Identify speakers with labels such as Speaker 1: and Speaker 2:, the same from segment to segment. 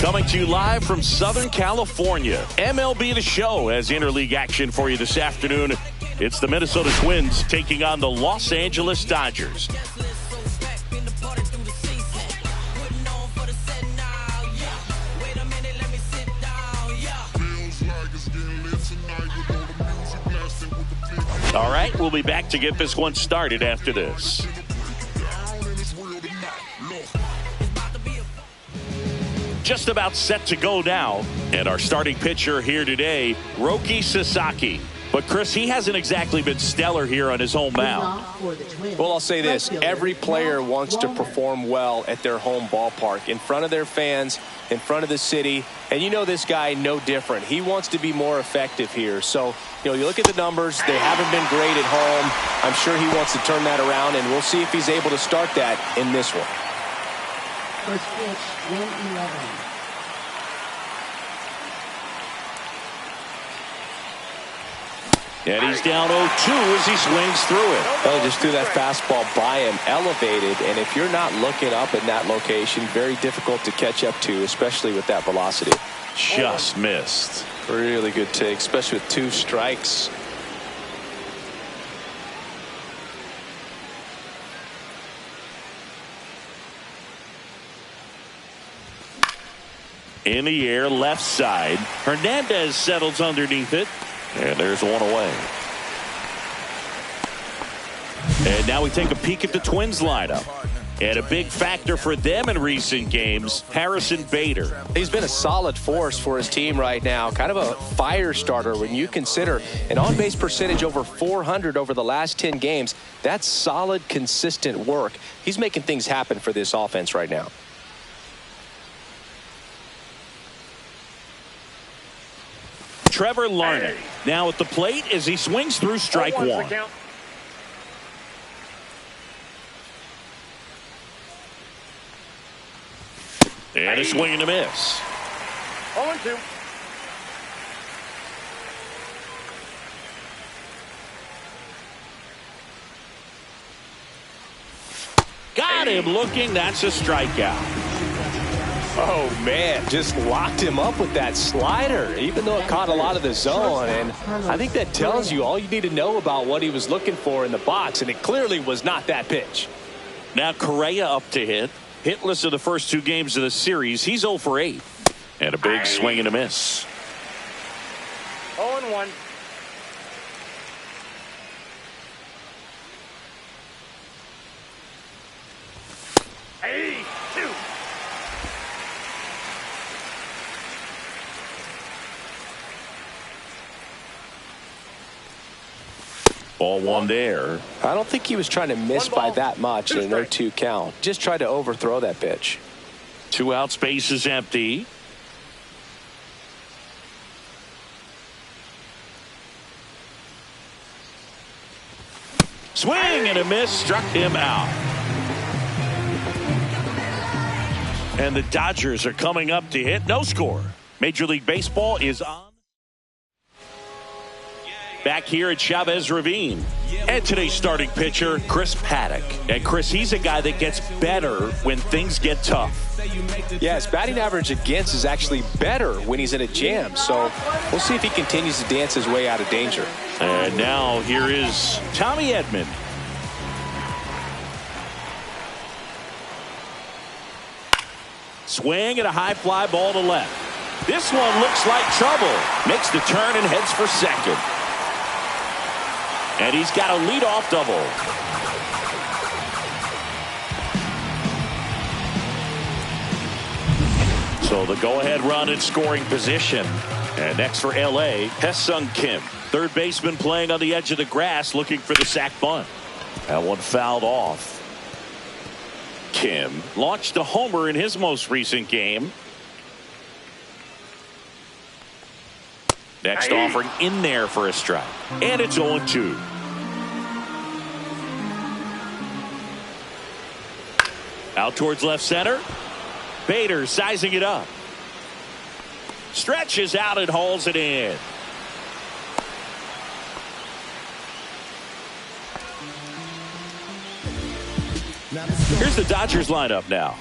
Speaker 1: Coming to you live from Southern California, MLB The Show has interleague action for you this afternoon. It's the Minnesota Twins taking on the Los Angeles Dodgers. All right, we'll be back to get this one started after this. Just about set to go now. And our starting pitcher here today, Roki Sasaki. But, Chris, he hasn't exactly been stellar here on his home mound.
Speaker 2: Well, I'll say this. Every player wants to perform well at their home ballpark, in front of their fans, in front of the city. And you know this guy no different. He wants to be more effective here. So, you look at the numbers. They haven't been great at home. I'm sure he wants to turn that around, and we'll see if he's able to start that in this one.
Speaker 3: First pitch, 1-11.
Speaker 1: And he's down 0-2 as he swings through it.
Speaker 2: Well, just threw that fastball by him, elevated, and if you're not looking up in that location, very difficult to catch up to, especially with that velocity.
Speaker 1: Just missed.
Speaker 2: Really good take, especially with 2 strikes.
Speaker 1: In the air, left side. Hernandez settles underneath it. And there's one away. And now we take a peek at the Twins lineup. And a big factor for them in recent games, Harrison Bader.
Speaker 2: He's been a solid force for his team right now. Kind of a fire starter when you consider an on-base percentage over 400 over the last 10 games. That's solid, consistent work. He's making things happen for this offense right now.
Speaker 1: Trevor Larnach now at the plate as he swings through strike one. And a swing and a miss.
Speaker 4: 0-2.
Speaker 1: Got him looking. That's a strikeout.
Speaker 2: Oh, man, just locked him up with that slider, even though it caught a lot of the zone. And I think that tells you all you need to know about what he was looking for in the box, and it clearly was not that pitch.
Speaker 1: Now Correa up to hit. Hitless in the first 2 games of the series. He's 0 for 8. And a big swing and a miss.
Speaker 4: 0-1.
Speaker 1: Ball one there.
Speaker 2: I don't think he was trying to miss by that much in an 0-2 count. Just tried to overthrow that pitch.
Speaker 1: 2 out, space is empty. Swing and a miss, struck him out. And the Dodgers are coming up to hit. No score. Major League Baseball is on. Back here at Chavez Ravine. And today's starting pitcher, Chris Paddock. And Chris, he's a guy that gets better when things get tough.
Speaker 2: Yeah, his batting average against is actually better when he's in a jam. So we'll see if he continues to dance his way out of danger.
Speaker 1: And now here is Tommy Edman. Swing and a high fly ball to left. This one looks like trouble. Makes the turn and heads for second. And he's got a leadoff double. So the go-ahead run in scoring position. And next for L.A., Hesung Kim. Third baseman playing on the edge of the grass looking for the sac bunt. That one fouled off. Kim launched a homer in his most recent game. Next offering in there for a strike. And it's 0-2. Out towards left center. Bader sizing it up. Stretches out and hauls it in. Here's the Dodgers lineup now.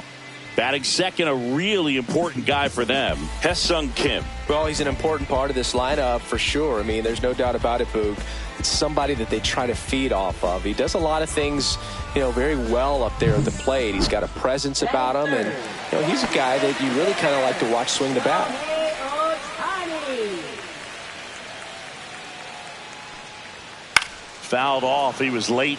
Speaker 1: Batting second, a really important guy for them, Hesung Kim.
Speaker 2: Well, he's an important part of this lineup for sure. I mean, there's no doubt about it, Boog. It's somebody that they try to feed off of. He does a lot of things, very well up there at the plate. He's got a presence about him, and he's a guy that you really kind of like to watch swing the bat.
Speaker 1: Fouled off. He was late.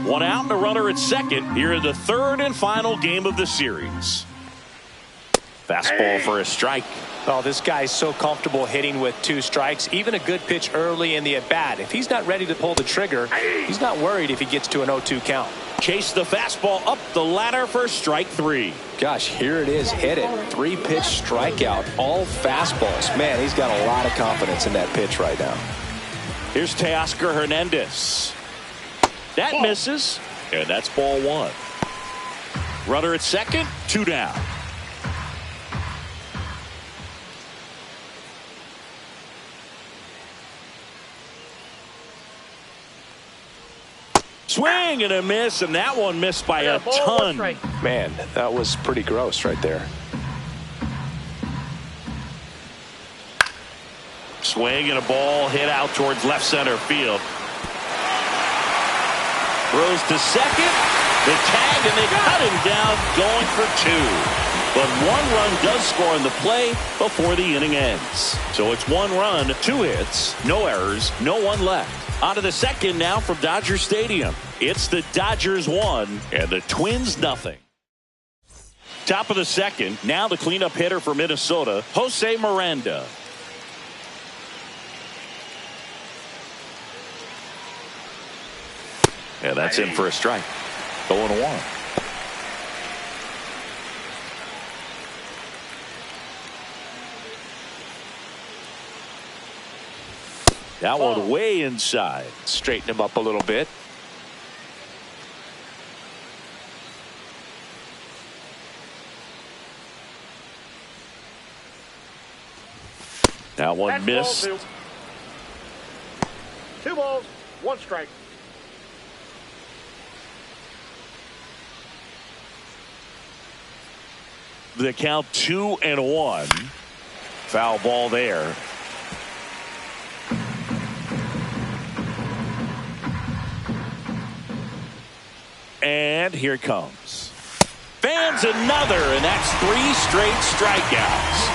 Speaker 1: One out and a runner at second here in the third and final game of the series. Fastball for a strike.
Speaker 2: Oh, this guy's so comfortable hitting with 2 strikes. Even a good pitch early in the at-bat. If he's not ready to pull the trigger, he's not worried if he gets to an 0-2 count.
Speaker 1: Chase the fastball up the ladder for strike 3.
Speaker 2: Gosh, here it is. Hit it. 3-pitch strikeout. All fastballs. Man, he's got a lot of confidence in that pitch right now.
Speaker 1: Here's Teoscar Hernandez. That misses, and that's ball 1. Runner at second, 2 down. Swing and a miss, and that one missed by a ton.
Speaker 2: Man, that was pretty gross right there.
Speaker 1: Swing and a ball hit out towards left center field. Throws to second. The tag, and they cut him down, going for 2. But 1 run does score in the play before the inning ends. So it's 1 run, 2 hits, no errors, no one left. On to the second now from Dodger Stadium. It's the Dodgers 1 and the Twins nothing. Top of the second. Now the cleanup hitter for Minnesota, Jose Miranda. Yeah, that's in for a strike. 0-1. That one way inside.
Speaker 2: Straighten him up a little bit.
Speaker 1: That one missed.
Speaker 4: 2 balls, 1 strike.
Speaker 1: The count 2-1. Foul ball there. And here it comes. Fans another, and that's 3 straight strikeouts.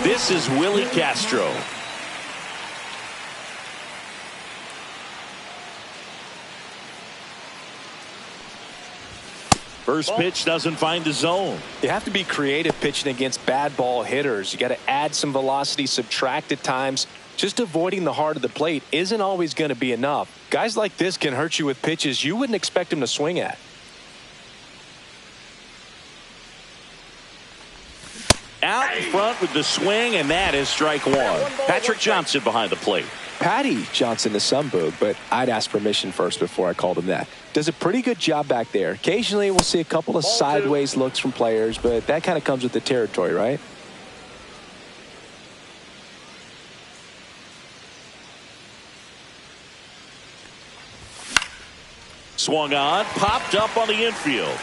Speaker 1: This is Willie Castro. First pitch doesn't find the zone.
Speaker 2: You have to be creative pitching against bad ball hitters. You got to add some velocity, subtract at times. Just avoiding the heart of the plate isn't always going to be enough. Guys like this can hurt you with pitches you wouldn't expect him to swing at.
Speaker 1: Out in front with the swing, and that is strike 1. Patrick Johnson behind the plate.
Speaker 2: Patty Johnson to some boog, but I'd ask permission first before I called him that. Does a pretty good job back there. Occasionally we'll see a couple of sideways looks from players, but that kind of comes with the territory, right?
Speaker 1: Swung on, popped up on the infield.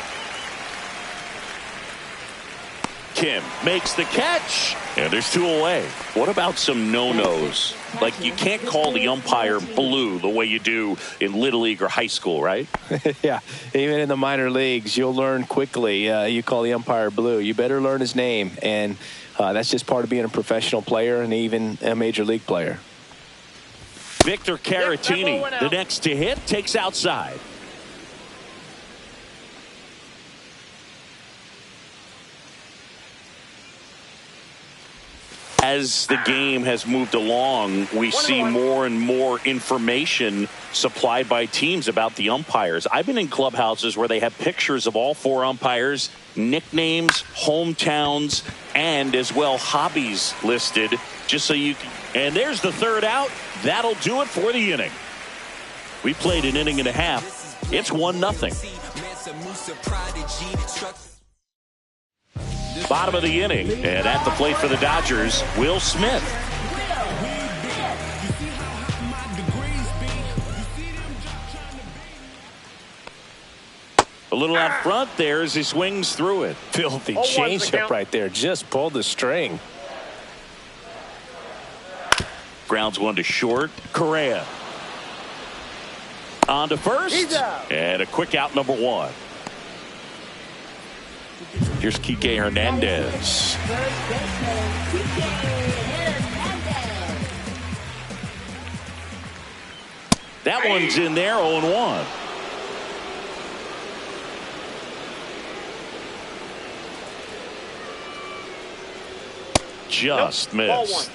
Speaker 1: Kim makes the catch, and there's 2 away. What about some no-nos? Like, you can't call the umpire blue the way you do in Little League or high school, right?
Speaker 2: Yeah, even in the minor leagues, you'll learn quickly. You call the umpire blue. You better learn his name, and that's just part of being a professional player and even a major league player.
Speaker 1: Victor Caratini, the next to hit, takes outside. As the game has moved along, we see more and more information supplied by teams about the umpires. I've been in clubhouses where they have pictures of all 4 umpires, nicknames, hometowns, and as well hobbies listed, just so you can. And there's the 3rd out. That'll do it for the inning. We played an inning and a half. It's 1-0. Bottom of the inning, and at the plate for the Dodgers, Will Smith. A little out front there as he swings through it.
Speaker 2: Filthy changeup right there. Just pulled the string.
Speaker 1: Grounds 1 to short. Correa. On to first. And a quick out, number 1. Here's Kike Hernandez. That one's in there, 0-1. Just missed.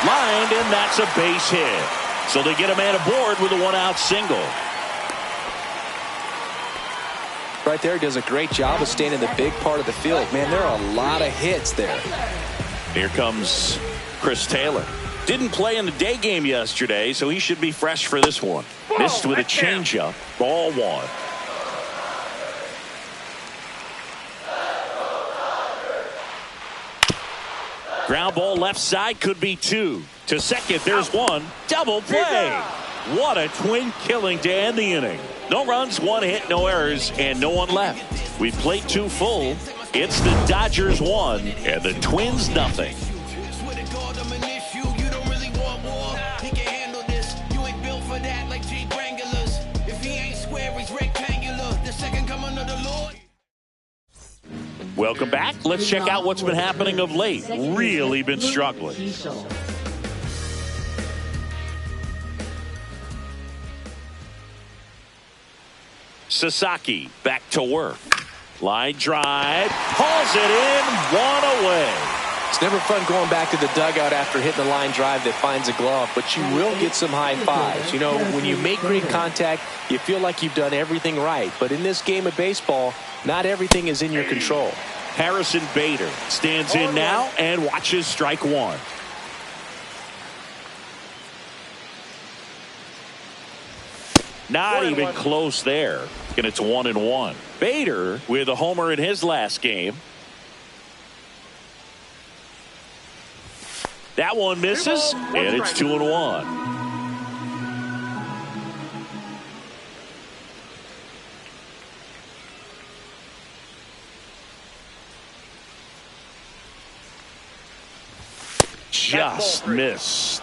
Speaker 1: Lined, and that's a base hit. So they get a man aboard with a 1-out single.
Speaker 2: Right there, does a great job of staying in the big part of the field. Man, there are a lot of hits there.
Speaker 1: Here comes Chris Taylor. Didn't play in the day game yesterday, so he should be fresh for this one. Missed with a changeup. Ball 1. Ground ball left side, could be 2. To second, there's 1. Double play. What a twin killing to end the inning. No runs, 1 hit, no errors, and no one left. We've played 2 full. It's the Dodgers 1 and the Twins nothing. Welcome back. Let's check out what's been happening of late. Really been struggling. Sasaki back to work. Line drive. Hauls it in. 1 away.
Speaker 2: It's never fun going back to the dugout after hitting the line drive that finds a glove, but you will get some high fives. You know, when you make great contact, you feel like you've done everything right. But in this game of baseball, not everything is in your control.
Speaker 1: Harrison Bader stands in now and watches strike 1. Not even close there. And it's 1-1. Bader with a homer in his last game. That one misses, and it's 2-1. Just missed.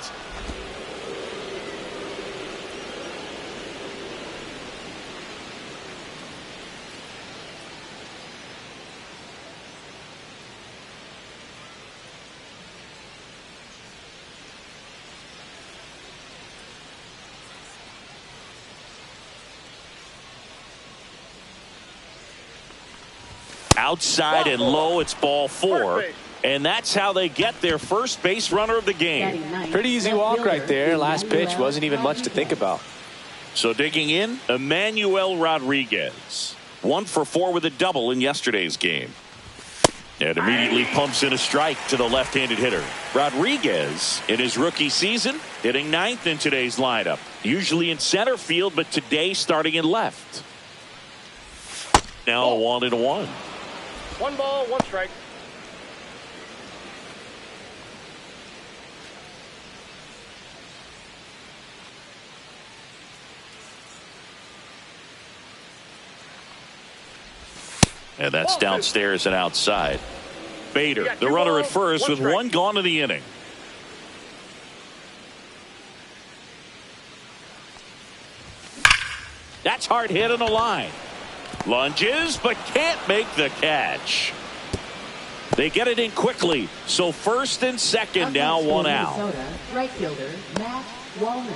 Speaker 1: Outside and low, it's ball 4. And that's how they get their first base runner of the game.
Speaker 2: Pretty easy walk right there. Last pitch wasn't even much to think about.
Speaker 1: So digging in, Emmanuel Rodriguez. 1 for 4 with a double in yesterday's game. And immediately pumps in a strike to the left-handed hitter. Rodriguez, in his rookie season, hitting 9th in today's lineup. Usually in center field, but today starting in left. Now 1-1.
Speaker 4: 1 ball, 1 strike.
Speaker 1: And that's downstairs and outside. Bader, the runner at first, with 1 gone in the inning. That's hard hit on the line. Lunges, but can't make the catch. They get it in quickly. So first and second, now 1 out.
Speaker 3: Right fielder, Matt Wallner.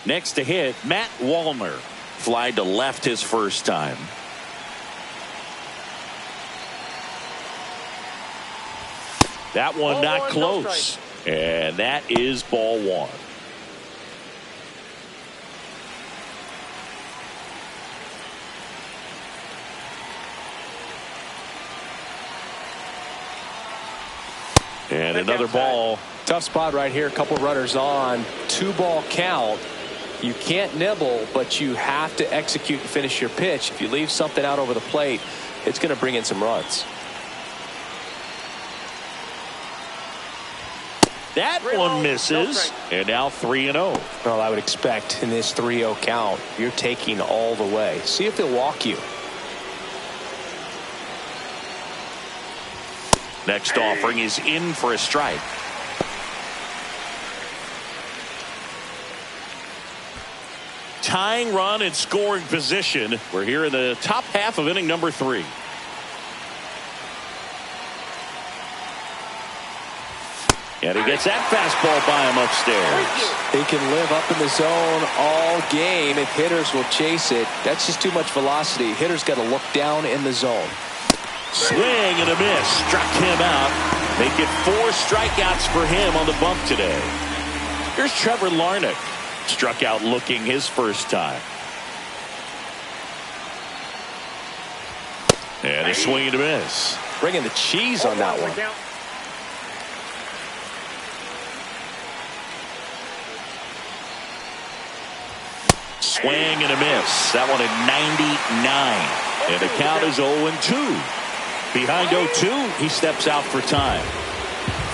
Speaker 1: Next to hit, Matt Wallner. Fly to left his first time. That one not close. And that is ball 1. And another ball.
Speaker 2: Tough spot right here. A couple runners on. 2-ball count. You can't nibble, but you have to execute and finish your pitch. If you leave something out over the plate, it's going to bring in some runs.
Speaker 1: That one misses, and now 3-0.
Speaker 2: Well, I would expect in this 3-0 count, you're taking all the way. See if they'll walk you.
Speaker 1: Next offering is in for a strike. tying run in scoring position. We're here in the top half of inning number 3. And he gets that fastball by him upstairs.
Speaker 2: He can live up in the zone all game if hitters will chase it. That's just too much velocity. Hitters got to look down in the zone.
Speaker 1: Swing and a miss. Struck him out. Make it 4 strikeouts for him on the bump today. Here's Trevor Larnach. Struck out looking his first time. And a swing and a miss.
Speaker 2: Bringing the cheese on that one.
Speaker 1: Swing and a miss. That one at 99. And the count is 0-2. Behind 0-2, he steps out for time.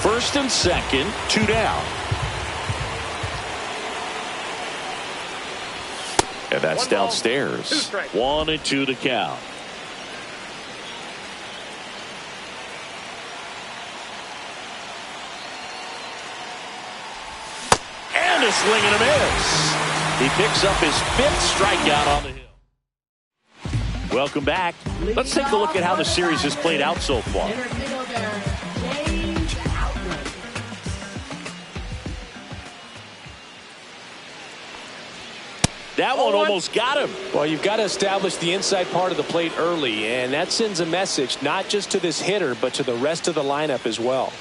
Speaker 1: First and second, 2 down. And that's downstairs. 1-2 to count. And a swing and a miss. He picks up his 5th strikeout on the hill. Welcome back. Let's take a look at how the series has played out so far. That one almost got him.
Speaker 2: Well, you've got to establish the inside part of the plate early, and that sends a message not just to this hitter, but to the rest of the lineup as well.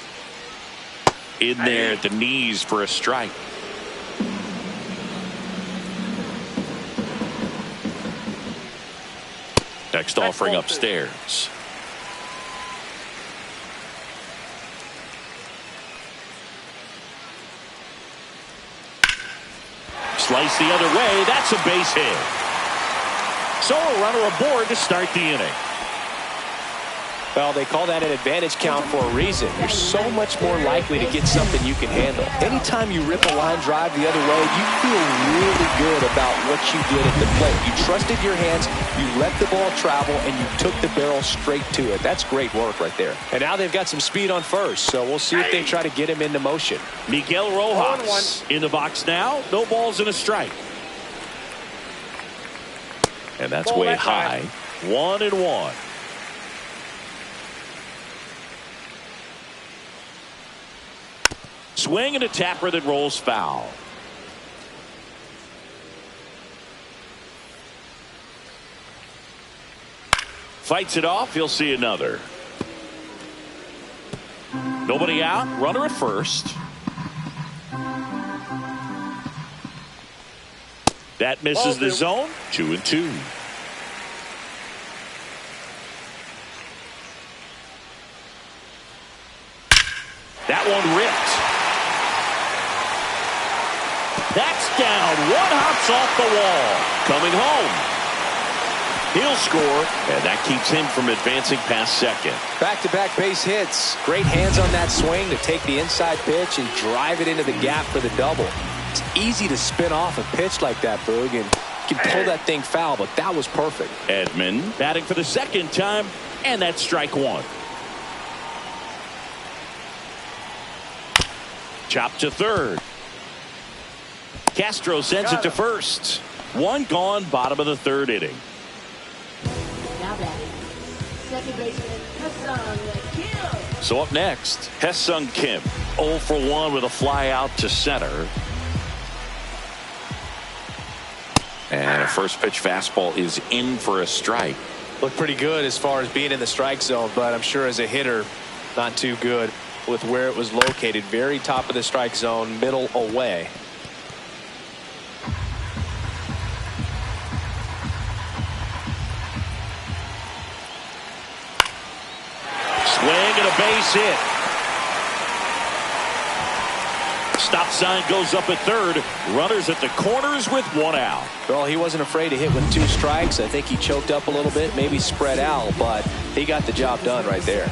Speaker 1: In there at the knees for a strike. Next offering upstairs. Slice the other way. That's a base hit. So a runner aboard to start the inning.
Speaker 2: Well, they call that an advantage count for a reason. You're so much more likely to get something you can handle. Anytime you rip a line drive the other way, you feel really good about what you did at the plate. You trusted your hands, you let the ball travel, and you took the barrel straight to it. That's great work right there. And now they've got some speed on first, so we'll see if they try to get him into motion.
Speaker 1: Miguel Rojas in the box now. No balls and a strike. And that's way high. 1-1. Swing and a tapper that rolls foul. Fights it off. He'll see another. Nobody out. Runner at first. That misses the zone. 2-2. That one ripped. That's down. One hops off the wall. Coming home. He'll score, and that keeps him from advancing past second.
Speaker 2: Back-to-back base hits. Great hands on that swing to take the inside pitch and drive it into the gap for the double. It's easy to spin off a pitch like that, Boog, and you can pull that thing foul, but that was perfect.
Speaker 1: Edman batting for the second time, and that's strike 1. Chop to third. Castro sends it to first. One gone, bottom of the 3rd inning.
Speaker 3: Now batting, second baseman Ha-Seong Kim.
Speaker 1: So up next, Ha-Seong Kim, 0 for 1 with a fly out to center. And a first pitch fastball is in for a strike.
Speaker 2: Looked pretty good as far as being in the strike zone, but I'm sure as a hitter, not too good with where it was located. Very top of the strike zone, middle away.
Speaker 1: Swing and a base hit. Stop sign goes up at third. Runners at the corners with 1 out.
Speaker 2: Well, he wasn't afraid to hit with 2 strikes. I think he choked up a little bit, maybe spread out, but he got the job done right there.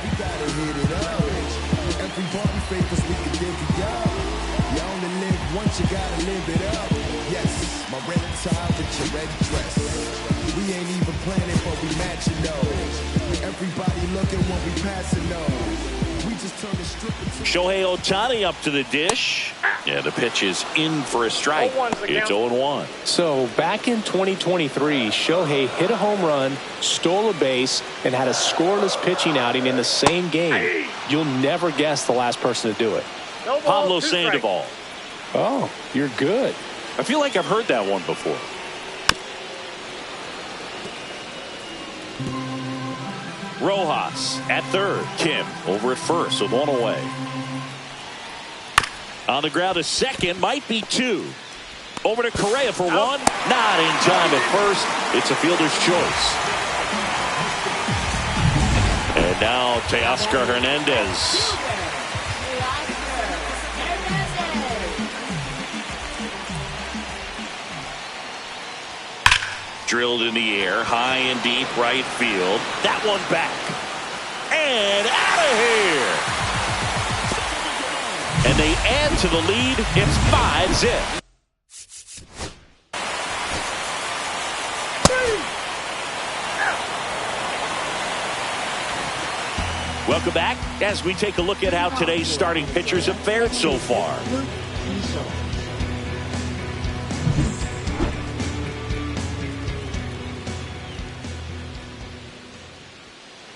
Speaker 5: We ain't even planning, but we matching those. Everybody looking when we passing those. We just turn the strip into
Speaker 1: Shohei Ohtani up to the dish. Yeah, the pitch is in for a strike. It's 0-1.
Speaker 2: So back in 2023, Shohei hit a home run, stole a base, and had a scoreless pitching outing in the same game. You'll never guess the last person to do it.
Speaker 1: Pablo Sandoval.
Speaker 2: Oh, you're good.
Speaker 1: I feel like I've heard that one before. Rojas at third. Kim over at first with one away. On the ground to second, might be two. Over to Correa for one. Not in time at first. It's a fielder's choice. And now Teoscar Hernandez. Drilled in the air, high and deep right field. That one back. And out of here. And they add to the lead. It's 5-zip. Welcome back as we take a look at how today's starting pitchers have fared so far.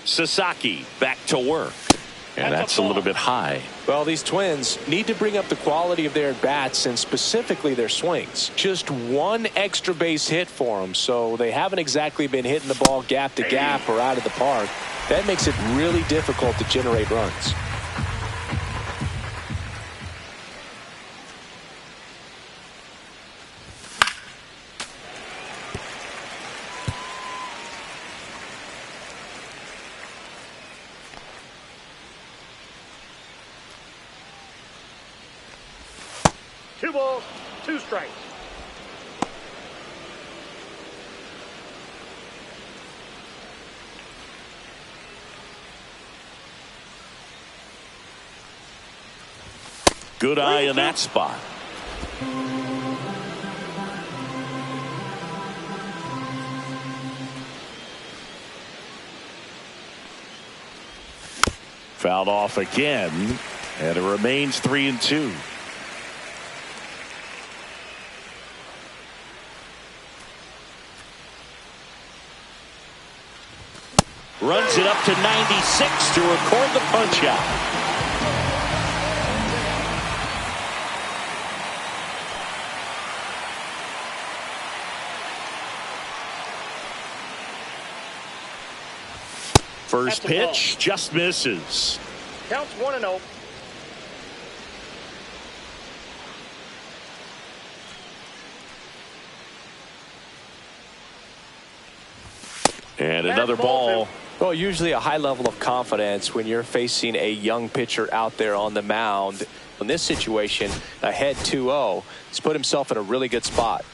Speaker 1: Sasaki back to work. And that's a little bit high.
Speaker 2: Well, these Twins need to bring up the quality of their at-bats and specifically their swings. Just one extra base hit for them, so they haven't exactly been hitting the ball gap to gap or out of the park. That makes it really difficult to generate runs.
Speaker 4: Two balls, two strikes.
Speaker 1: Good eye in that spot. Fouled off again, and it remains 3-2. Runs it up to 96 to record the punch out. First pitch just misses.
Speaker 4: Counts 1-0.
Speaker 1: And another ball.
Speaker 2: Well, usually a high level of confidence when you're facing a young pitcher out there on the mound. In this situation, ahead 2-0, he's put himself in a really good spot.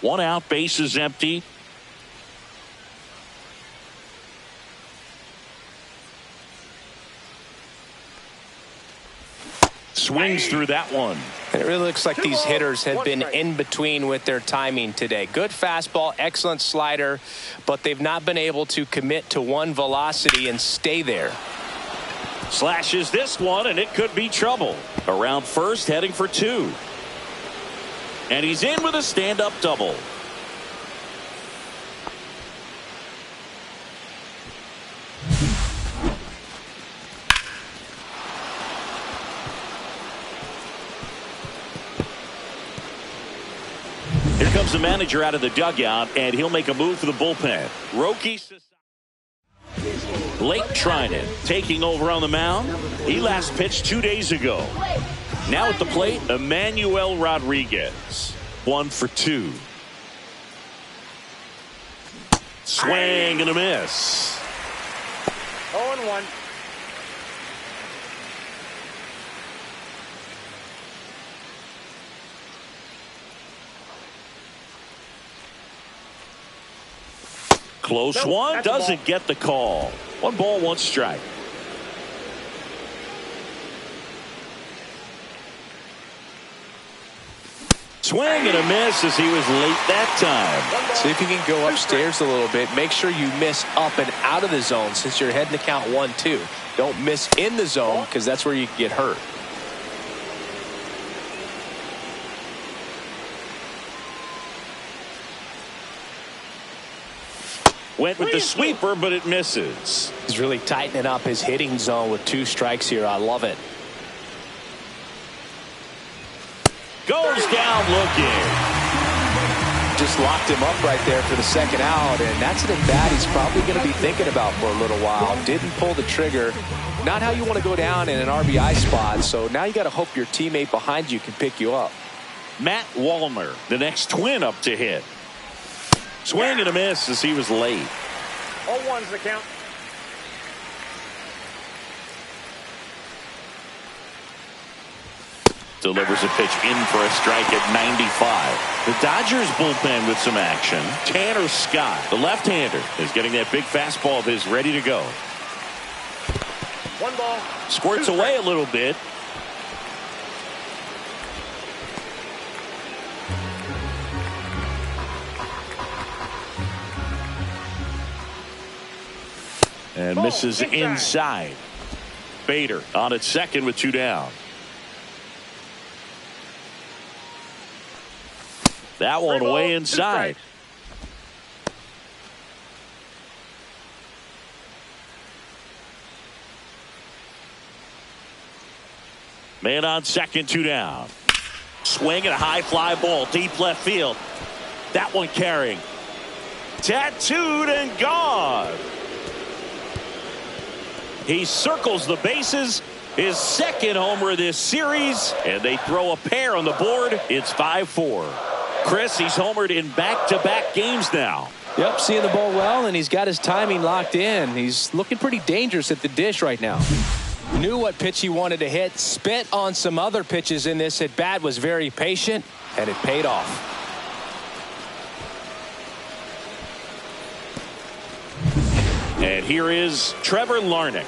Speaker 1: One out, base is empty. Swings through that one.
Speaker 2: And it really looks like these hitters have been in between with their timing today. Good fastball, excellent slider, but they've not been able to commit to one velocity and stay there.
Speaker 1: Slashes this one, and it could be trouble. Around first, heading for two. And he's in with a stand-up double. Here comes the manager out of the dugout, and he'll make a move for the bullpen. Blake Trinan taking over on the mound. He last pitched 2 days ago. Now at the plate, Emmanuel Rodriguez. 1 for 2. Swing and a miss.
Speaker 4: 0-1.
Speaker 1: Close one, doesn't get the call. 1 ball, 1 strike. Swing and a miss as he was late that time.
Speaker 2: See if you can go upstairs a little bit. Make sure you miss up and out of the zone since you're heading to count 1-2. Don't miss in the zone because that's where you can get hurt.
Speaker 1: Went with the sweeper, but it misses.
Speaker 2: He's really tightening up his hitting zone with 2 strikes here. I love it.
Speaker 1: Goes down looking.
Speaker 2: Just locked him up right there for the second out, and that's an at-bat he's probably going to be thinking about for a little while. Didn't pull the trigger. Not how you want to go down in an RBI spot, so now you got to hope your teammate behind you can pick you up.
Speaker 1: Matt Wallner, the next Twin up to hit. Swing and a miss as he was late.
Speaker 4: 0-1's the count.
Speaker 1: Delivers a pitch in for a strike at 95. The Dodgers bullpen with some action. Tanner Scott, the left-hander, is getting that big fastball of his ready to go.
Speaker 4: 1 ball.
Speaker 1: Squirts away a little bit. And misses inside. Bader on at second with 2 down. That one way inside. Man on second, 2 down. Swing and a high fly ball deep left field. That one carrying. Tattooed and gone. He circles the bases. His second homer this series, and they throw a pair on the board. It's 5-4. Chris, he's homered in back-to-back games now.
Speaker 2: Yep, seeing the ball well, and he's got his timing locked in. He's looking pretty dangerous at the dish right now. Knew what pitch he wanted to hit. Spit on some other pitches in this at bat. Was very patient, and it paid off.
Speaker 1: And here is Trevor Larnach.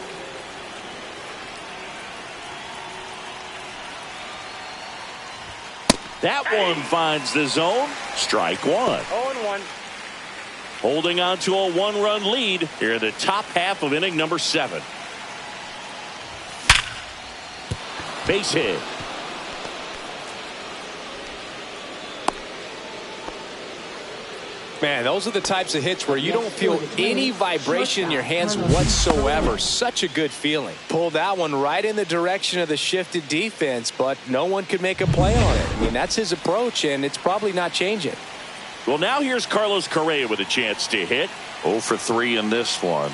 Speaker 1: That one finds the zone. Strike 1.
Speaker 4: 0-1.
Speaker 1: Holding on to a 1-run lead here in the top half of inning number 7. Base hit.
Speaker 2: Man, those are the types of hits where you don't feel any vibration in your hands whatsoever. Such a good feeling. Pulled that one right in the direction of the shifted defense, but no one could make a play on it. I mean, that's his approach, and it's probably not changing.
Speaker 1: Well, now here's Carlos Correa with a chance to hit. 0 for 3 in this one.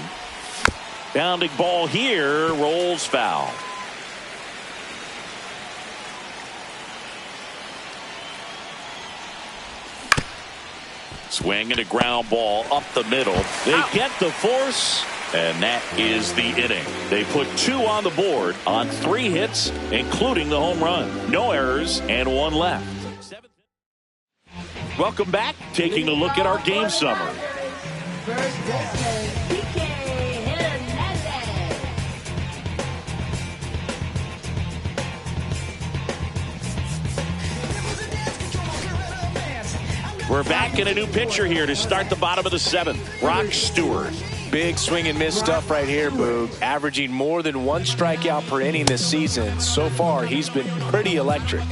Speaker 1: Bounding ball here, rolls foul. Swing and a ground ball up the middle. They get the force, and that is the inning. They put 2 on the board on 3 hits, including the home run. No errors and 1 left. Welcome back. Taking a look at our game summary.
Speaker 3: First baseman, PK Hernandez.
Speaker 1: We're back in a new pitcher here to start the bottom of the 7th. Brock Stewart.
Speaker 2: Big swing and miss stuff right here, Boog. Averaging more than 1 strikeout per inning this season. So far, he's been pretty electric.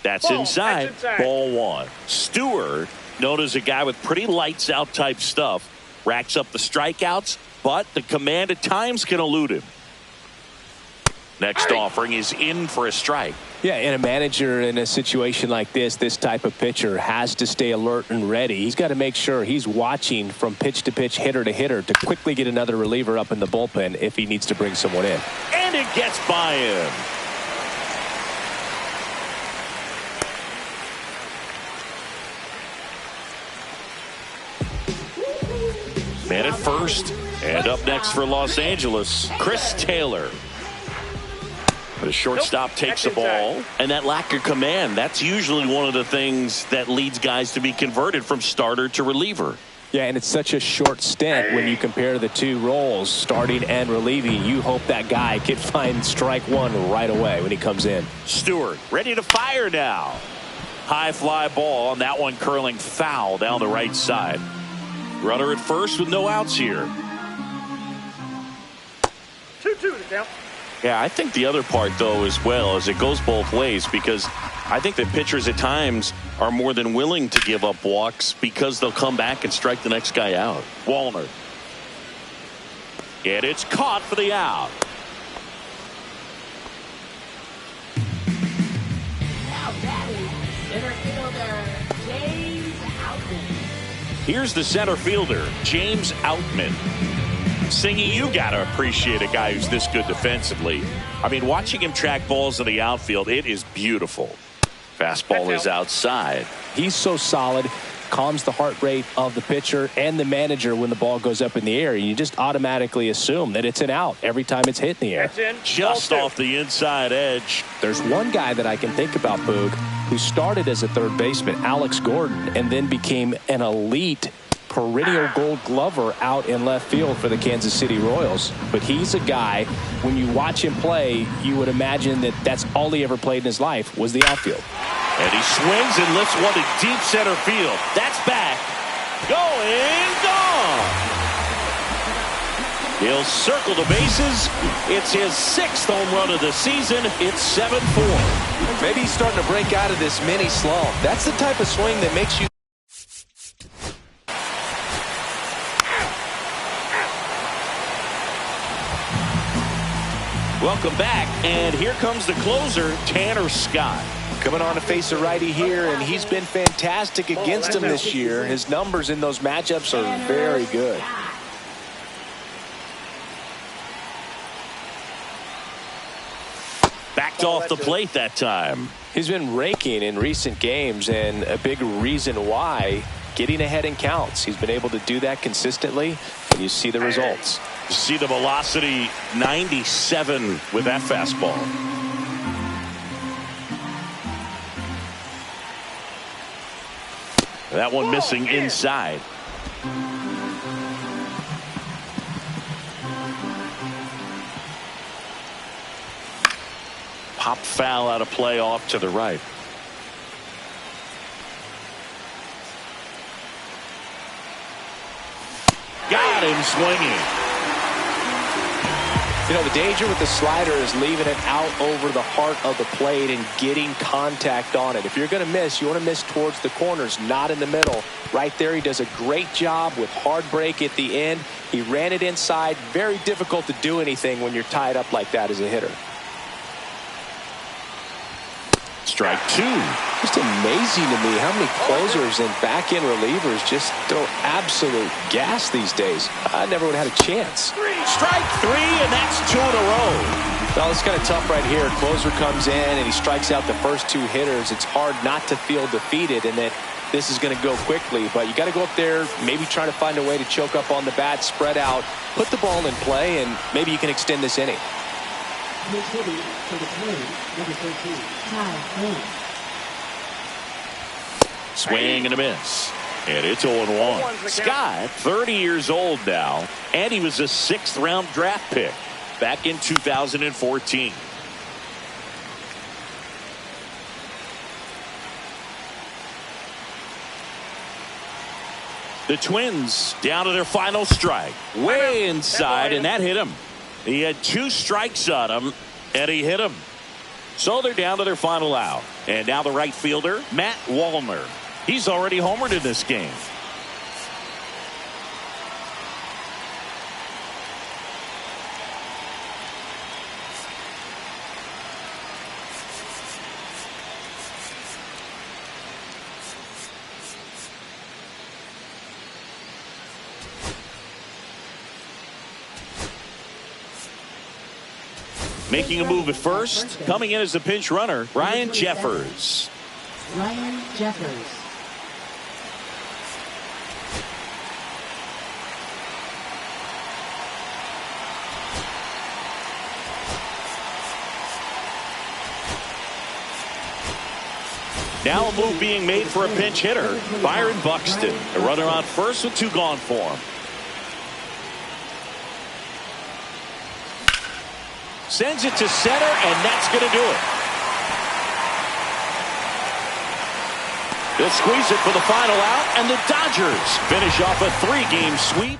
Speaker 1: That's inside. Ball 1. Stewart, known as a guy with pretty lights out type stuff, racks up the strikeouts, but the command at times can elude him. Next offering is in for a strike.
Speaker 2: Yeah, and a manager in a situation like this type of pitcher has to stay alert and ready. He's got to make sure he's watching from pitch to pitch, hitter to hitter, to quickly get another reliever up in the bullpen if he needs to bring someone in.
Speaker 1: And it gets by him. Man at first, and up next for Los Angeles, Chris Taylor. The shortstop takes the ball, and that lack of command, that's usually one of the things that leads guys to be converted from starter to reliever.
Speaker 2: Yeah, and it's such a short stint when you compare the two roles, starting and relieving. You hope that guy can find strike one right away when he comes in.
Speaker 1: Stewart ready to fire now. High fly ball, and that one curling foul down the right side. Runner at first with no outs here.
Speaker 4: 2-2 to count.
Speaker 1: Yeah, I think the other part, though, as well, is it goes both ways, because I think that pitchers at times are more than willing to give up walks because they'll come back and strike the next guy out. Wallner. And it's caught for the out.
Speaker 3: Now batting, center fielder, James Outman.
Speaker 1: Here's the center fielder, James Outman. Singy, you got to appreciate a guy who's this good defensively. I mean, watching him track balls in the outfield, it is beautiful. Fastball is outside.
Speaker 2: He's so solid, calms the heart rate of the pitcher and the manager when the ball goes up in the air. You just automatically assume that it's an out every time it's hit in the air.
Speaker 4: That's in.
Speaker 1: Just off the inside edge.
Speaker 2: There's one guy that I can think about, Boog, who started as a third baseman, Alex Gordon, and then became an elite perennial Gold Glover out in left field for the Kansas City Royals. But he's a guy, when you watch him play, you would imagine that that's all he ever played in his life was the outfield.
Speaker 1: And he swings and lifts one to deep center field. That's back. Going, gone. He'll circle the bases. It's his 6th home run of the season. It's 7-4.
Speaker 6: Maybe he's starting to break out of this mini slump. That's the type of swing that makes you.
Speaker 1: Welcome back, and here comes the closer, Tanner Scott.
Speaker 6: Coming on to face a righty here, and he's been fantastic against him this year. His numbers in those matchups are very good.
Speaker 1: Backed off the plate that time.
Speaker 2: He's been raking in recent games, and a big reason why, getting ahead in counts. He's been able to do that consistently, and you see the results.
Speaker 1: You see the velocity, 97 with that fastball. That one missing inside. Pop foul out of play off to the right. Got him swinging.
Speaker 2: You know, the danger with the slider is leaving it out over the heart of the plate and getting contact on it. If you're going to miss, you want to miss towards the corners, not in the middle. Right there, he does a great job with hard break at the end. He ran it inside. Very difficult to do anything when you're tied up like that as a hitter.
Speaker 1: Strike two.
Speaker 2: Just amazing to me how many closers and back-end relievers just throw absolute gas these days. I never would have had a chance.
Speaker 1: Strike three, and that's 2 in a row.
Speaker 2: Well, it's kind of tough right here. Closer comes in, and he strikes out the first 2 hitters. It's hard not to feel defeated and that this is going to go quickly. But you got to go up there, maybe trying to find a way to choke up on the bat, spread out, put the ball in play, and maybe you can extend this inning.
Speaker 3: Next hitting for the Twins, number 13, Ty Lynn.
Speaker 1: Swing and a miss. And it's 0-1. Scott, 30 years old now, and he was a 6th-round draft pick back in 2014. The Twins down to their final strike. Way inside, and that hit him. He had 2 strikes on him, and he hit him. So they're down to their final out. And now the right fielder, Matt Wallner. He's already homered in this game. Making a move at first. Coming in as the pinch runner, Ryan Jeffers.
Speaker 3: Ryan Jeffers.
Speaker 1: Now a move being made for a pinch hitter, Byron Buxton. A runner on first with 2 gone for him. Sends it to center, and that's going to do it. He'll squeeze it for the final out, and the Dodgers finish off a 3-game sweep.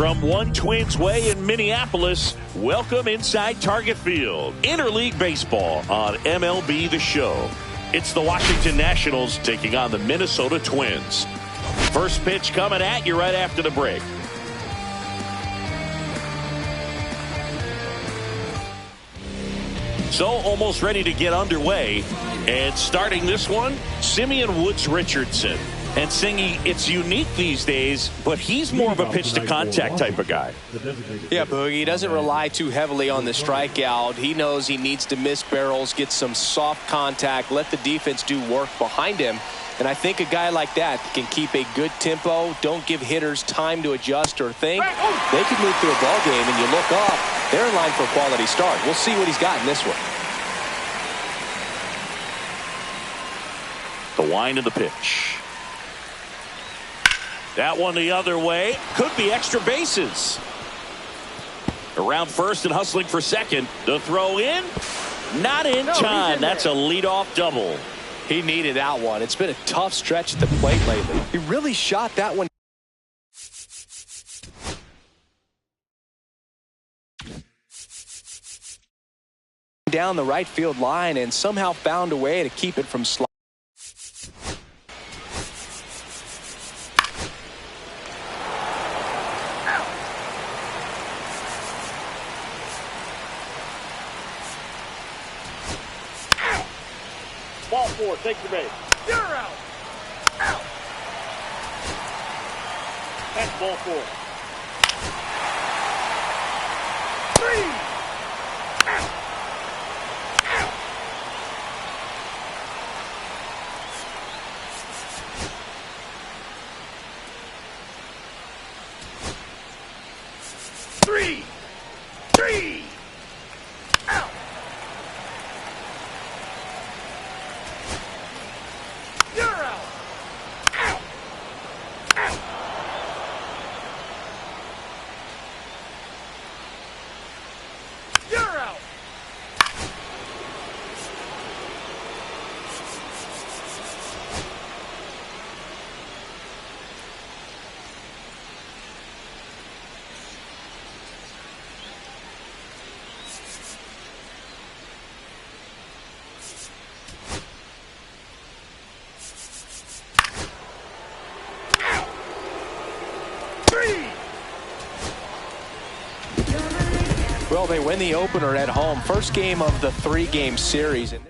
Speaker 1: From One Twins Way in Minneapolis, welcome inside Target Field. Interleague Baseball on MLB The Show. It's the Washington Nationals taking on the Minnesota Twins. First pitch coming at you right after the break. So almost ready to get underway. And starting this one, Simeon Woods Richardson. And Singy, it's unique these days, but he's more of a pitch-to-contact type of guy.
Speaker 2: Yeah, Boogie, he doesn't rely too heavily on the strikeout. He knows he needs to miss barrels, get some soft contact, let the defense do work behind him. And I think a guy like that can keep a good tempo, don't give hitters time to adjust or think. They could move through a ball game, and you look up, they're in line for a quality start. We'll see what he's got in this one.
Speaker 1: The wind of the pitch. That one the other way. Could be extra bases. Around first and hustling for second. The throw in. Not in time. That's a leadoff double.
Speaker 2: He needed that one. It's been a tough stretch at the plate lately. He really shot that one down the right field line and somehow found a way to keep it from sliding.
Speaker 4: Ball 4, take the base. You're out. Out. That's ball 4. 3. Out. Out. 3. 3. Out. You're out. Out. Out. You're out.
Speaker 2: Well, they win the opener at home. First game of the 3-game series. And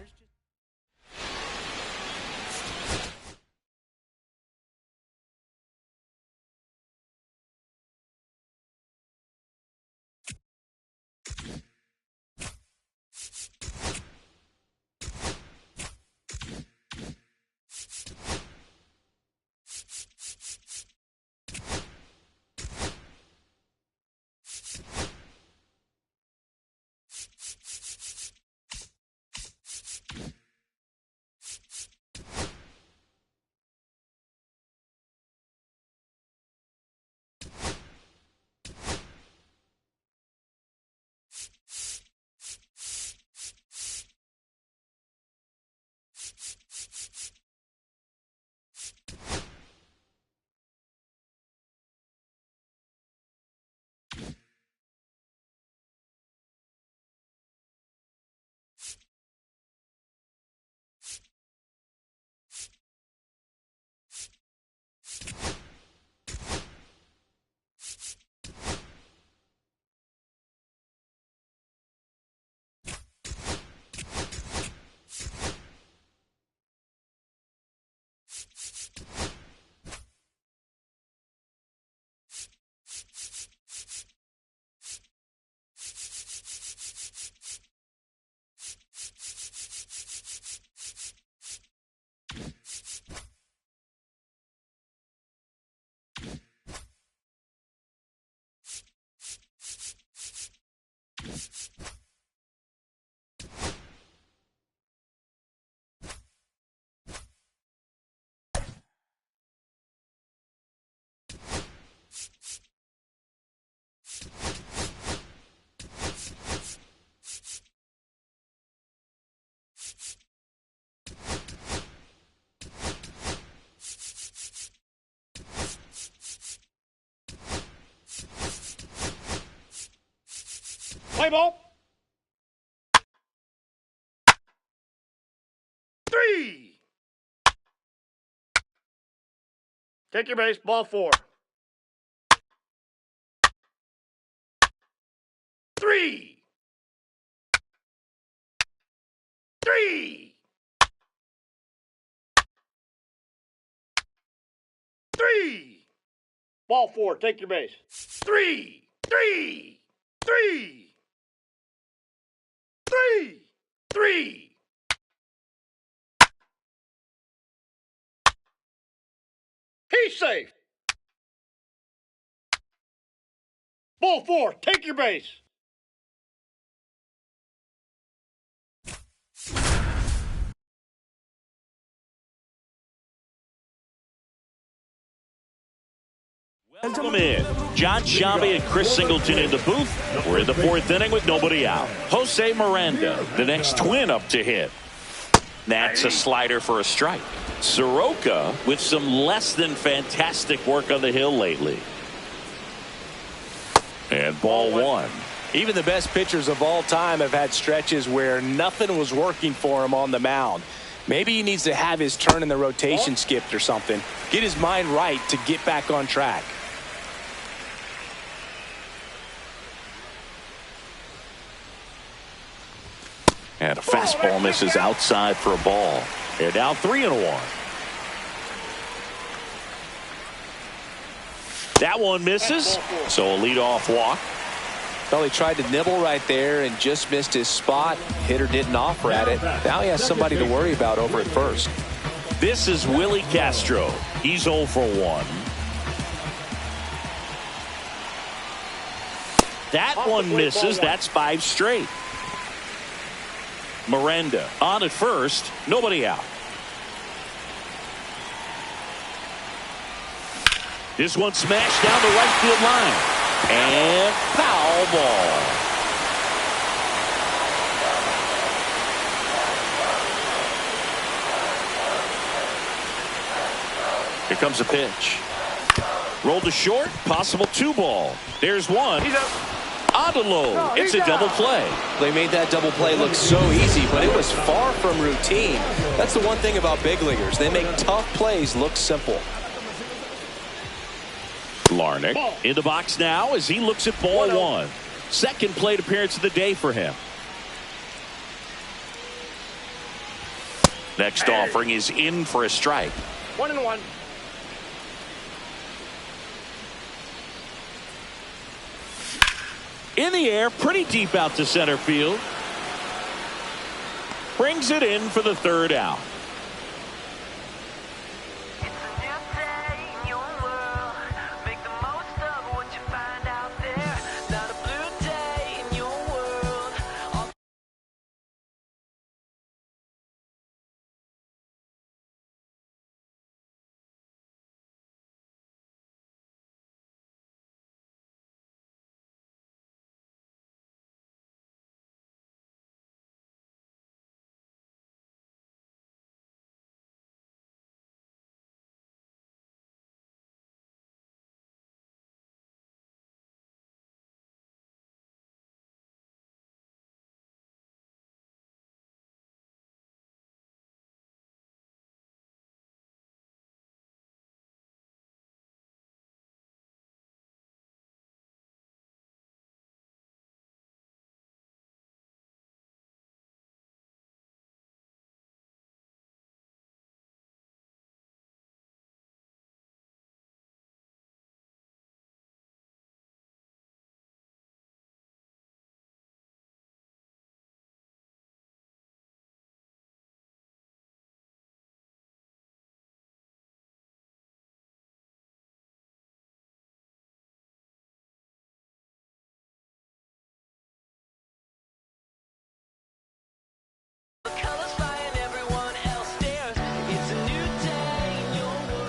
Speaker 4: Play ball. 3. Take your base. Ball 4. 3. 3. 3. Ball 4. Take your base. 3. 3. 3. 3. 3. He's safe. Ball 4. Take your base.
Speaker 1: Welcome in. John Shambi and Chris Singleton in the booth. We're in the 4th inning with nobody out. Jose Miranda, the next twin up to hit. That's a slider for a strike. Soroka with some less than fantastic work on the hill lately. And ball 1.
Speaker 2: Even the best pitchers of all time have had stretches where nothing was working for him on the mound. Maybe he needs to have his turn in the rotation skipped or something. Get his mind right to get back on track.
Speaker 1: And a fastball misses outside for a ball. They're down 3-1. That one misses, so a leadoff walk.
Speaker 2: Well, he tried to nibble right there and just missed his spot. Hitter didn't offer at it. Now he has somebody to worry about over at first.
Speaker 1: This is Willie Castro. He's 0 for 1. That one misses. That's 5 straight. Miranda on at first. Nobody out. This one smashed down the right field line. And foul ball. Here comes a pitch. Rolled to short. Possible 2-ball. There's one. On to low. It's a double play.
Speaker 2: They made that double play look so easy, but it was far from routine. That's the one thing about big leaguers. They make tough plays look simple.
Speaker 1: Larnach in the box now as he looks at ball 1. Second plate appearance of the day for him. Next offering is in for a strike.
Speaker 4: 1-1.
Speaker 1: In the air, pretty deep out to center field. Brings it in for the 3rd out.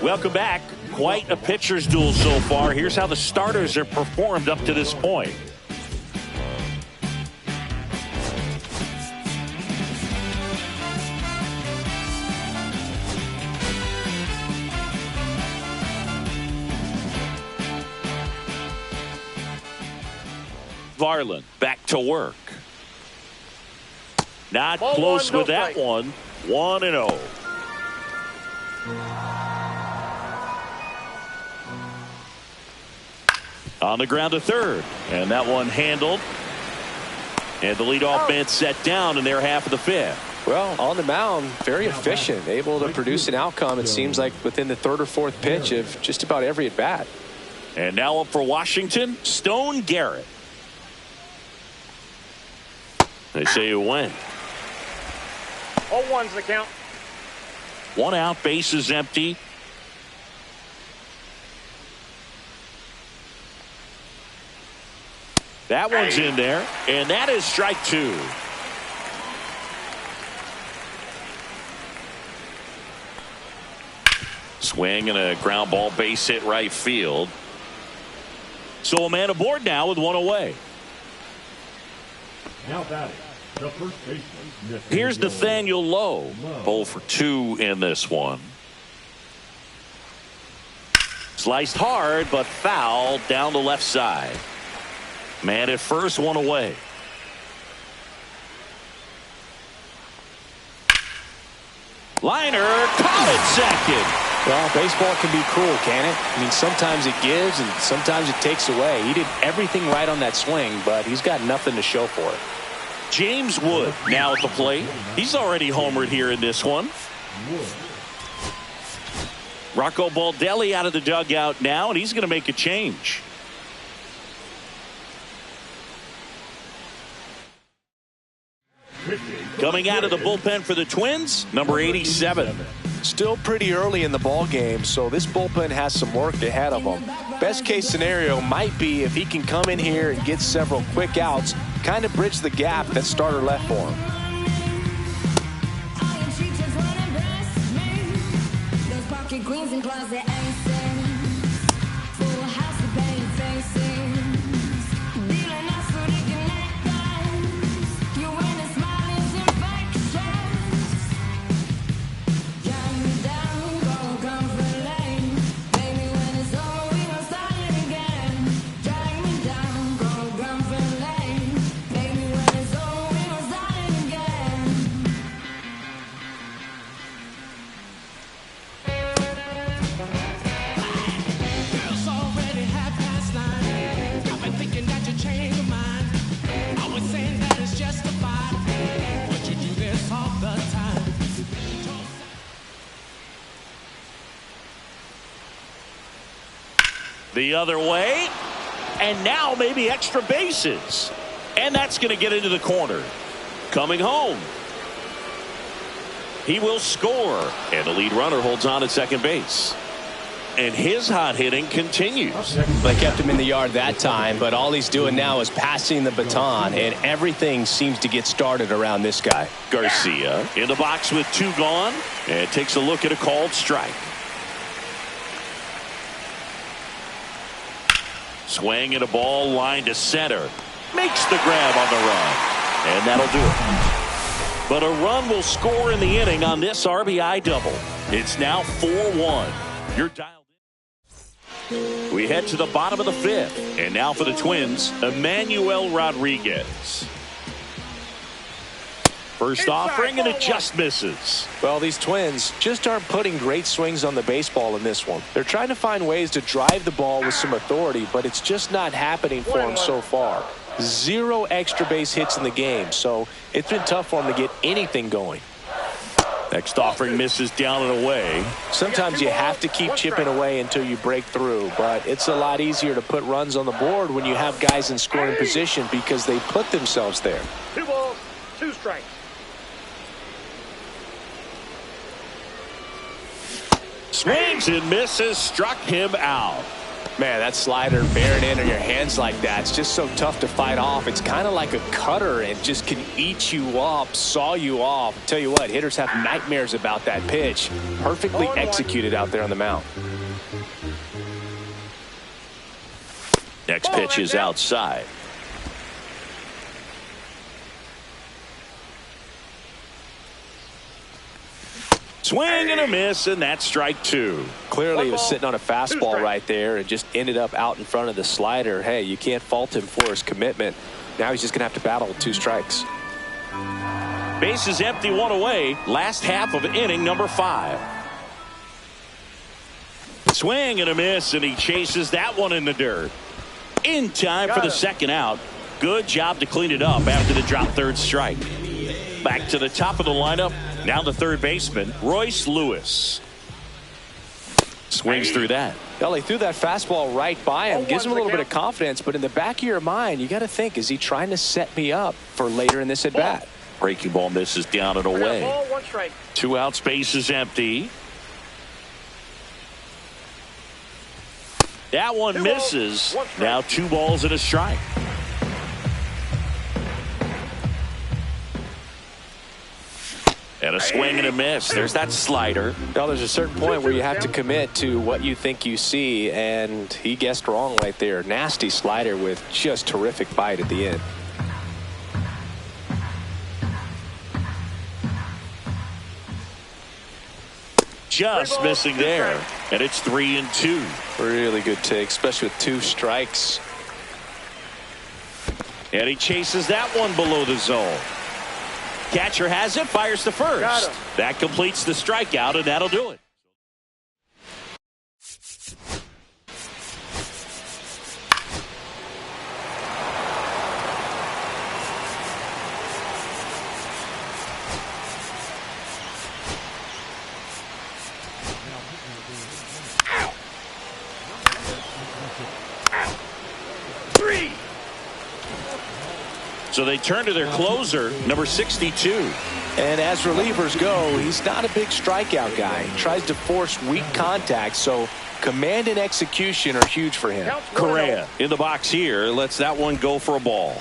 Speaker 1: Welcome back. Quite a pitcher's duel so far. Here's how the starters have performed up to this point. Varland back to work. Not
Speaker 4: Ball
Speaker 1: close
Speaker 4: one, no
Speaker 1: with that
Speaker 4: strike.
Speaker 1: one. 1-0. On the ground to third. And that one handled. And the leadoff man set down in their half of the fifth.
Speaker 2: Well, on the mound, very efficient, able to produce an outcome, it seems like, within the third or fourth pitch of just about every at-bat.
Speaker 1: And now up for Washington, Stone Garrett. They say you win.
Speaker 4: 0-1's the count.
Speaker 1: 1 out, bases empty. That one's in there, and that is strike 2. Swing and a ground ball, base hit right field. So a man aboard now with 1 away.
Speaker 3: Now batting, the first baseman.
Speaker 1: Here's Nathaniel Lowe. 0 for 2 in this one. Sliced hard, but foul down the left side. Man at first, 1 away. Liner caught at second.
Speaker 2: Well, baseball can be cruel, can it? I mean, sometimes it gives and sometimes it takes away. He did everything right on that swing, but he's got nothing to show for it.
Speaker 1: James Wood now at the plate. He's already homered here in this one. Rocco Baldelli out of the dugout now, and he's going to make a change. Coming out of the bullpen for the Twins, number 87.
Speaker 2: Still pretty early in the ball game, so this bullpen has some work ahead of them. Best case scenario might be if he can come in here and get several quick outs, kind of bridge the gap that starter left for him.
Speaker 1: The other way, and now maybe extra bases, and that's going to get into the corner. Coming home, he will score, and the lead runner holds on at second base, and his hot hitting continues.
Speaker 2: They kept him in the yard that time, but all he's doing now is passing the baton, and everything seems to get started around this guy.
Speaker 1: Garcia in the box with 2 gone, and takes a look at a called strike. Swing and a ball line to center. Makes the grab on the run. And that'll do it. But a run will score in the inning on this RBI double. It's now 4-1. You're dialed in. We head to the bottom of the 5th. And now for the Twins, Emmanuel Rodriguez. First offering, and it just misses.
Speaker 2: Well, these Twins just aren't putting great swings on the baseball in this one. They're trying to find ways to drive the ball with some authority, but it's just not happening for them so far. 0 extra base hits in the game, so it's been tough for them to get anything going.
Speaker 1: Next offering misses down and away.
Speaker 2: Sometimes you have to keep chipping away until you break through, but it's a lot easier to put runs on the board when you have guys in scoring position because they put themselves there.
Speaker 4: 2 balls, 2 strikes.
Speaker 1: Swings and misses, struck him out.
Speaker 2: Man, that slider bearing in on your hands like that, it's just so tough to fight off. It's kind of like a cutter and just can eat you up, saw you off. Tell you what, hitters have nightmares about that pitch. Perfectly executed out there on the mound.
Speaker 1: Next pitch is outside. Swing and a miss, and that's strike two.
Speaker 2: Clearly he was sitting on a fastball right there and just ended up out in front of the slider. Hey, you can't fault him for his commitment. Now he's just going to have to battle with 2 strikes.
Speaker 1: Bases empty, 1 away. Last half of inning number 5. Swing and a miss, and he chases that one in the dirt. In time for the second out. Good job to clean it up after the drop third strike. Back to the top of the lineup. Now the third baseman, Royce Lewis. Swings through that.
Speaker 2: Well, he threw that fastball right by him. Gives him a little bit of confidence, but in the back of your mind, you got to think, is he trying to set me up for later in this at-bat?
Speaker 1: Breaking ball misses down and away.
Speaker 4: Ball, 1 strike.
Speaker 1: 2 out, space is empty. That one misses. Now 2 balls and a strike. And a swing and a miss. There's that slider.
Speaker 2: Well, there's a certain point where you have to commit to what you think you see, and he guessed wrong right there. Nasty slider with just terrific bite at the end.
Speaker 1: Just missing there. And it's 3-2.
Speaker 2: Really good take, especially with 2 strikes.
Speaker 1: And he chases that one below the zone. Catcher has it, fires to first. That completes the strikeout, and that'll do it. So they turn to their closer, number 62.
Speaker 2: And as relievers go, he's not a big strikeout guy. He tries to force weak contact, so command and execution are huge for him.
Speaker 1: Correa in the box here lets that one go for a ball.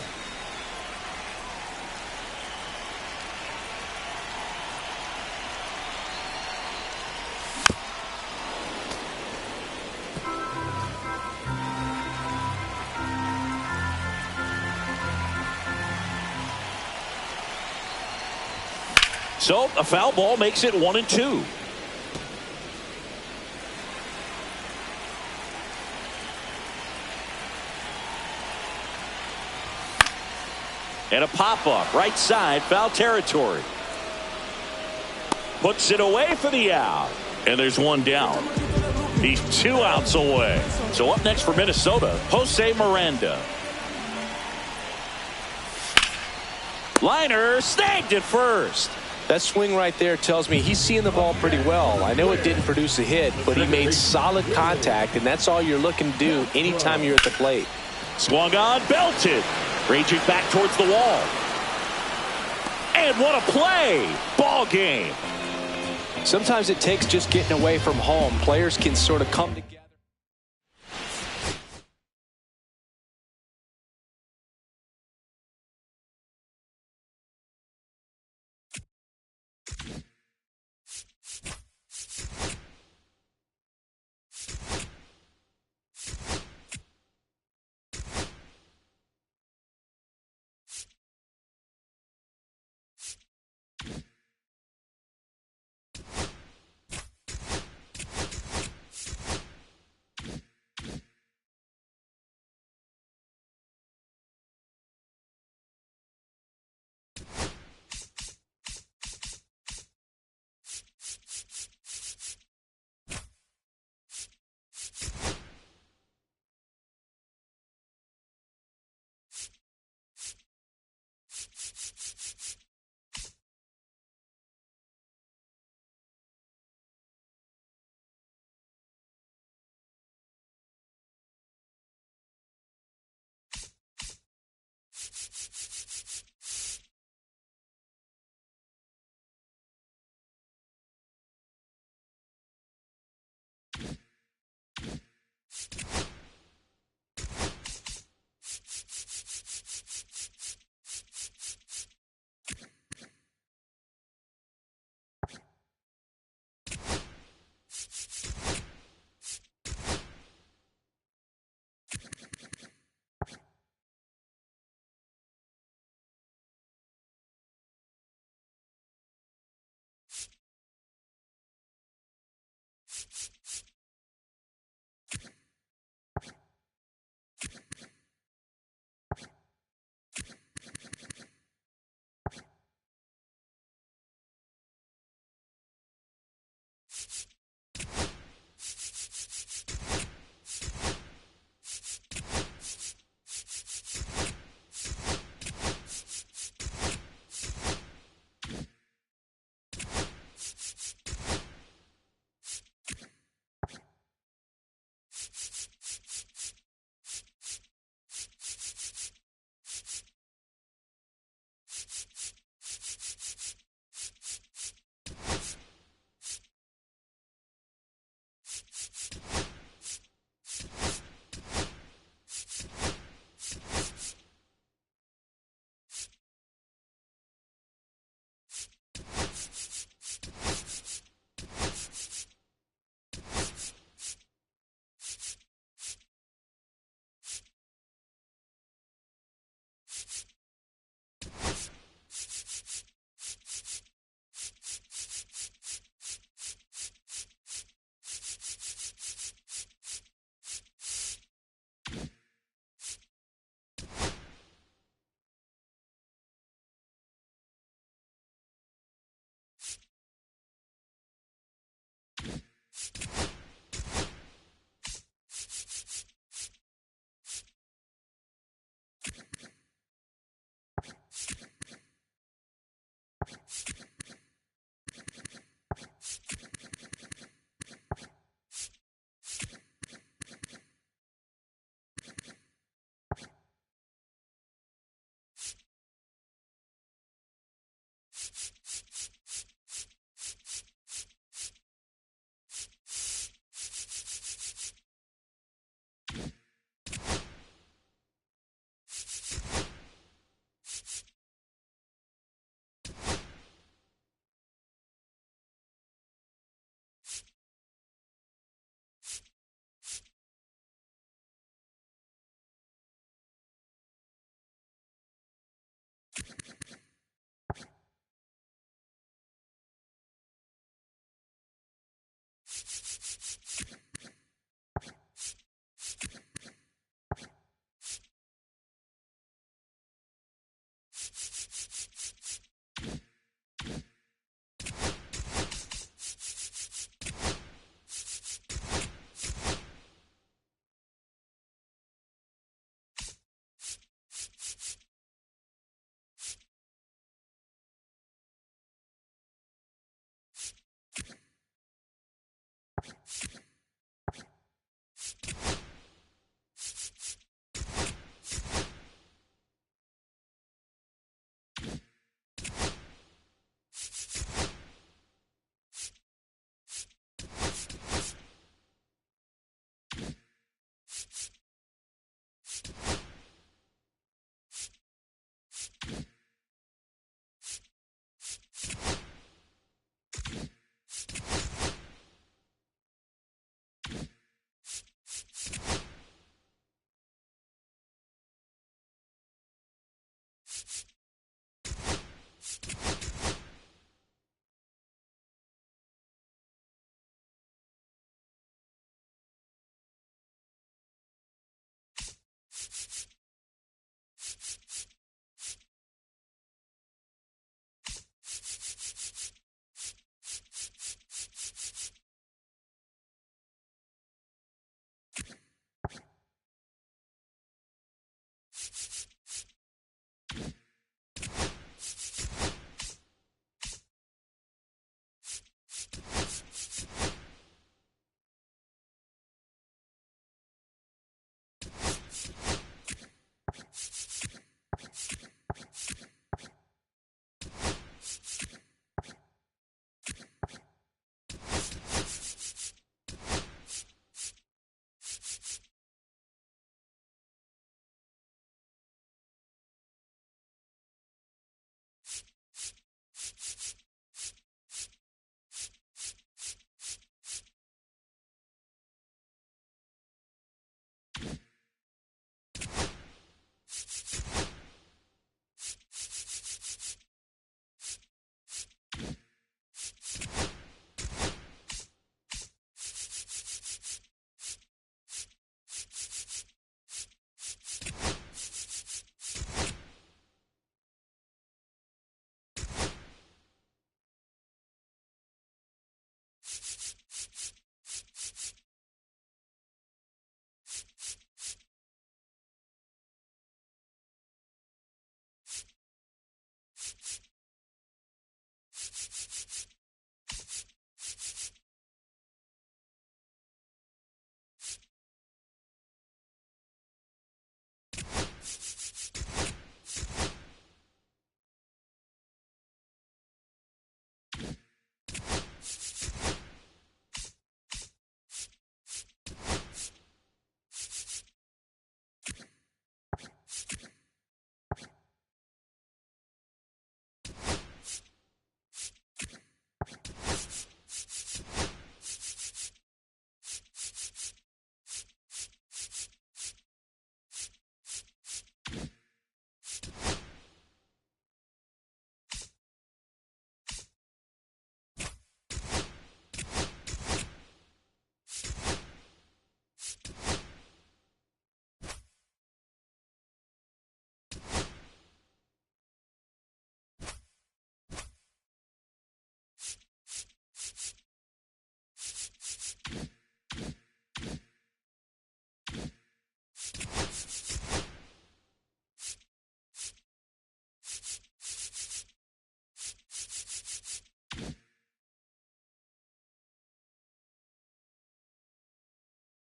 Speaker 1: So a foul ball makes it 1-2. And a pop-up right side, foul territory. Puts it away for the out. And there's one down. He's 2 outs away. So up next for Minnesota, Jose Miranda. Liner snagged at first.
Speaker 2: That swing right there tells me he's seeing the ball pretty well. I know it didn't produce a hit, but he made solid contact, and that's all you're looking to do anytime you're at the plate.
Speaker 1: Swung on, belted. Raging back towards the wall. And what a play! Ball game.
Speaker 2: Sometimes it takes just getting away from home. Players can sort of come together.